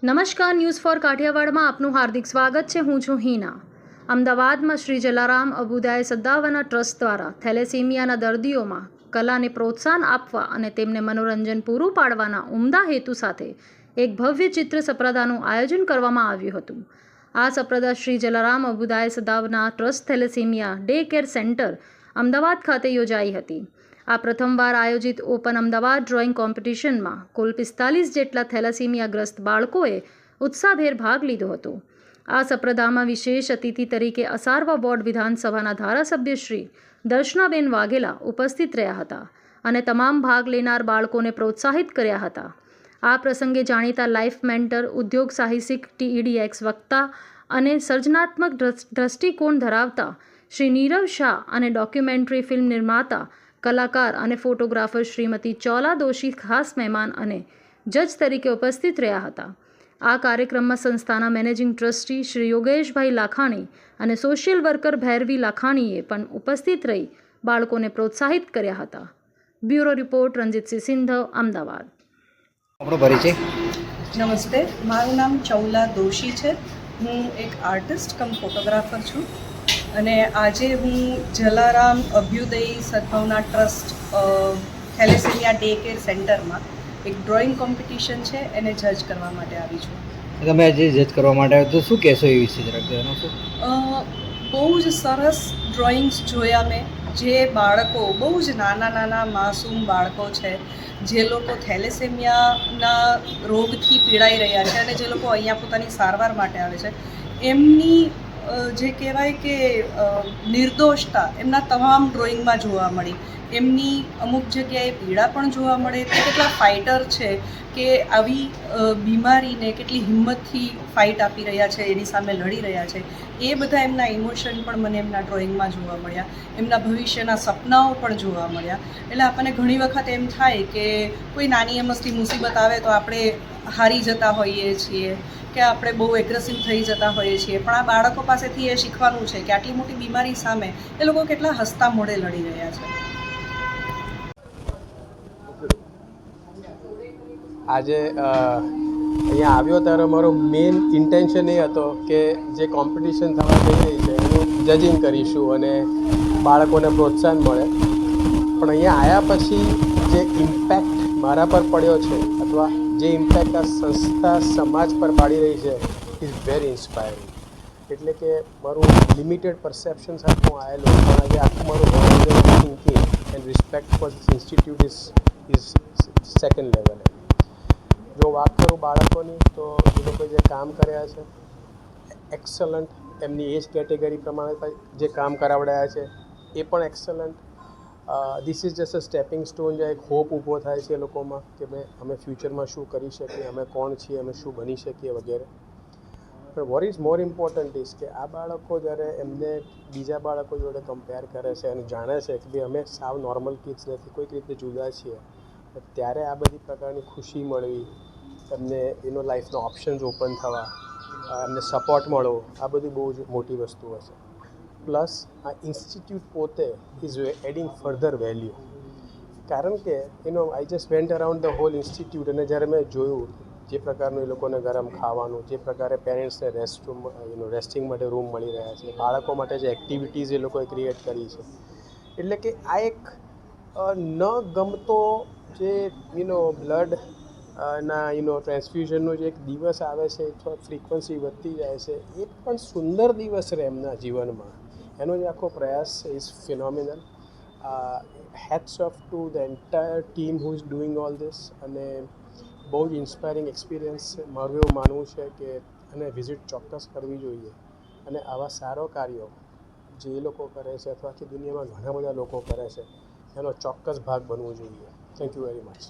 નમસ્કાર, news for કાઠિયાવાડમાં આપનું હાર્દિક સ્વાગત છે. હું છું હિના. અમદાવાદમાં શ્રી જલારામ અભ્યુદય સદ્ભાવના ટ્રસ્ટ દ્વારા થેલેસીમિયાના દર્દીઓમાં કલાને પ્રોત્સાહન આપવા અને તેમને મનોરંજન પૂરું પાડવાના ઉમદા હેતુ સાથે એક ભવ્ય ચિત્ર સ્પર્ધાનું આયોજન કરવામાં આવ્યું હતું. આ સ્પર્ધા Shri Jalaram Abhyuday Sadbhavna trust thalassemia day care centre Ahmedabad ખાતે યોજાઈ હતી. આ પ્રથમવાર આયોજિત ઓપન અમદાવાદ ડ્રોઈંગ કોમ્પિટિશનમાં કુલ 45 જેટલા થેલેસીમિયાગ્રસ્ત બાળકોએ ઉત્સાહભેર ભાગ લીધો હતો. આ સ્પર્ધામાં વિશેષ અતિથિ તરીકે અસારવા વોર્ડ વિધાનસભાના ધારાસભ્ય શ્રી દર્શનાબેન વાઘેલા ઉપસ્થિત રહ્યા હતા અને તમામ ભાગ લેનાર બાળકોને પ્રોત્સાહિત કર્યા હતા. આ પ્રસંગે જાણીતા લાઈફ મેન્ટર, ઉદ્યોગ સાહસિક, TEDx વક્તા અને સર્જનાત્મક દ્રષ્ટિકોણ ધરાવતા શ્રી નીરવ શાહ અને ડોક્યુમેન્ટરી ફિલ્મ નિર્માતા, કલાકાર અને ફોટોગ્રાફર શ્રીમતી ચોલા દોશી ખાસ મહેમાન અને જજ તરીકે ઉપસ્થિત રહ્યા હતા. આ કાર્યક્રમમાં સંસ્થાના મેનેજિંગ ટ્રસ્ટી શ્રી યોગેશભાઈ લાખાણી અને સોશિયલ વર્કર ભૈરવી લાખાણીએ પણ ઉપસ્થિત રહી બાળકોને પ્રોત્સાહિત કર્યા હતા. બ્યુરો રિપોર્ટ, રણજીતસિંહ સિંધવ, અમદાવાદ. આપણો પરિચય. નમસ્તે, મારું નામ ચૌલા દોશી છે. હું એક આર્ટિસ્ટ કમ ફોટોગ્રાફર છું અને આજે હું Jalaram Abhyuday Sadbhavna trust thalassemia day care સેન્ટરમાં એક ડ્રોઈંગ કોમ્પિટિશન છે એને જજ કરવા માટે આવી છું. તમે જે જજ કરવા માટે આવ્યો તો શું કહેશો એ વિશે જરાક જણાવશો? બહુ જ સરસ ડ્રોઈંગ્સ જોયા મેં. જે બાળકો બહુ જ નાના માસૂમ બાળકો છે, જે લોકો થેલેસેમિયાના રોગથી પીડાઈ રહ્યા છે અને જે લોકો અહીંયા પોતાની સારવાર માટે આવે છે, એમની જે કહેવાય કે નિર્દોષતા એમના તમામ ડ્રોઈંગમાં જોવા મળી. એમની અમુક જગ્યાએ પીડા પણ જોવા મળે. તે કેટલા ફાઇટર છે કે આવી બીમારીને કેટલી હિંમતથી ફાઇટ આપી રહ્યા છે, એની સામે લડી રહ્યા છે. એ બધા એમના ઇમોશન પણ મને એમના ડ્રોઈંગમાં જોવા મળ્યા. એમના ભવિષ્યના સપનાઓ પણ જોવા મળ્યા. એટલે આપણને ઘણી વખત એમ થાય કે કોઈ નાની અમસ્તી મુસીબત આવે તો આપણે હારી જતા હોઈએ છીએ કે આપણે બહુ એગ્રેસિવ થઈ જતા હોઈએ છીએ, પણ આ બાળકો પાસેથી એ શીખવાનું છે કે આટલી મોટી બીમારી સામે એ લોકો કેટલા હસતા મોઢે લડી રહ્યા છે. આજે અહીંયા આવ્યો ત્યારે મારો મેઇન ઇન્ટેન્શન એ હતો કે જે કોમ્પિટિશન થવા જઈ રહી છે એનું જજિંગ કરીશું અને બાળકોને પ્રોત્સાહન મળે. પણ અહીંયા આવ્યા પછી જે ઇમ્પેક્ટ મારા પર પડ્યો છે અથવા જે ઇમ્પેક્ટ આ સંસ્થા સમાજ પર પાડી રહી છે ઇઝ વેરી ઇન્સ્પાયરિંગ. એટલે કે મારું લિમિટેડ પરસેપ્શન સાથે હું આવેલો, પણ આજે આખું મારું thinking and respect for this institute is second level. જો વાત કરું બાળકોની તો એ લોકો જે કામ કર્યા છે એક્સલન્ટ. એમની એજ કેટેગરી પ્રમાણે જે કામ કરાવડાયા છે એ પણ excellent. This is just a stepping stone. જ્યાં એક હોપ ઊભો થાય છે એ લોકોમાં કે ભાઈ અમે ફ્યુચરમાં શું કરી શકીએ, અમે કોણ છીએ, અમે શું બની શકીએ વગેરે. પણ what is more important is કે આ બાળકો જ્યારે એમને બીજા બાળકો જોડે કમ્પેર કરે છે અને જાણે છે કે ભાઈ અમે સાવ નોર્મલ કિડ્સ નથી, કોઈક રીતે જુદા છીએ, ત્યારે આ બધી પ્રકારની ખુશી મળવી, એમને એનો લાઈફનો ઓપ્શન્સ ઓપન થવા, એમને સપોર્ટ મળવો, આ બધી બહુ જ મોટી વસ્તુ હશે. પ્લસ આ ઇન્સ્ટિટ્યૂટ પોતે ઇઝ એડિંગ ફર્ધર વેલ્યુ. કારણ કે I just went around the whole institute અને જ્યારે મેં જોયું જે પ્રકારનું એ લોકોને ગરમ ખાવાનું, જે પ્રકારે પેરેન્ટ્સને રેસ્ટિંગ માટે રૂમ મળી રહ્યા છે, બાળકો માટે જે એક્ટિવિટીઝ એ લોકોએ ક્રિએટ કરી છે, એટલે કે આ એક ન ગમતો જે બ્લડ ના ટ્રાન્સફ્યુઝનનો જે એક દિવસ આવે છે અથવા ફ્રીક્વન્સી વધતી જાય છે, એ પણ સુંદર દિવસ રહે એમના જીવનમાં. એનો જે આખો પ્રયાસ છે is phenomenal. Hats off to the entire team who is doing all this. અને બહુ જ ઇન્સ્પાયરિંગ એક્સપિરિયન્સ છે. મારું એવું માનવું છે કે અને વિઝિટ ચોક્કસ કરવી જોઈએ અને આવા સારો કાર્યો જે એ લોકો કરે છે અથવા આખી દુનિયામાં ઘણા બધા લોકો કરે છે એનો ચોક્કસ ભાગ બનવું જોઈએ. Thank you very much.